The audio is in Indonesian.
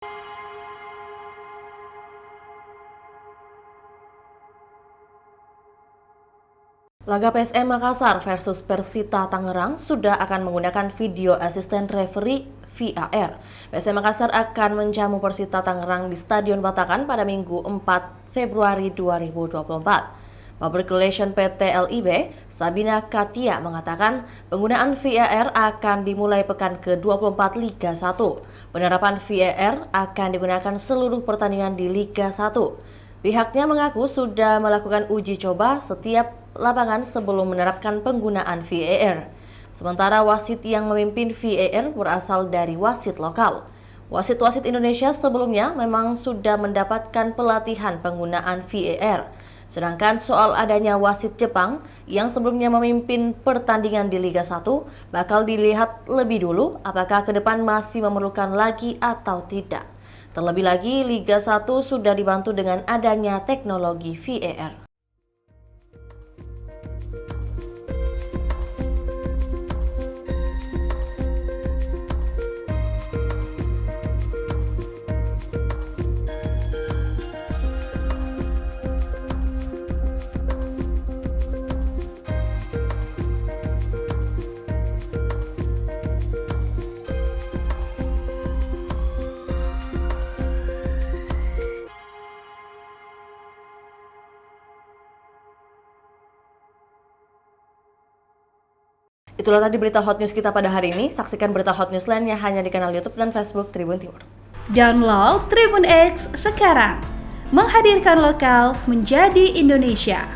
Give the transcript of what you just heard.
Laga PSM Makassar versus Persita Tangerang sudah akan menggunakan video assistant referee VAR. PSM Makassar akan menjamu Persita Tangerang di Stadion Batakan pada Minggu 4 Februari 2024. Public Relation PT LIB, Sabina Katia mengatakan penggunaan VAR akan dimulai pekan ke-24 Liga 1. Penerapan VAR akan digunakan seluruh pertandingan di Liga 1. Pihaknya mengaku sudah melakukan uji coba setiap lapangan sebelum menerapkan penggunaan VAR. Sementara wasit yang memimpin VAR berasal dari wasit lokal. Wasit-wasit Indonesia sebelumnya memang sudah mendapatkan pelatihan penggunaan VAR. Sedangkan soal adanya wasit Jepang yang sebelumnya memimpin pertandingan di Liga 1 bakal dilihat lebih dulu apakah ke depan masih memerlukan lagi atau tidak. Terlebih lagi, Liga 1 sudah dibantu dengan adanya teknologi VAR. Itulah tadi berita hot news kita pada hari ini. Saksikan berita hot news lainnya hanya di kanal YouTube dan Facebook Tribun Timur. Download Tribun X sekarang. Menghadirkan lokal menjadi Indonesia.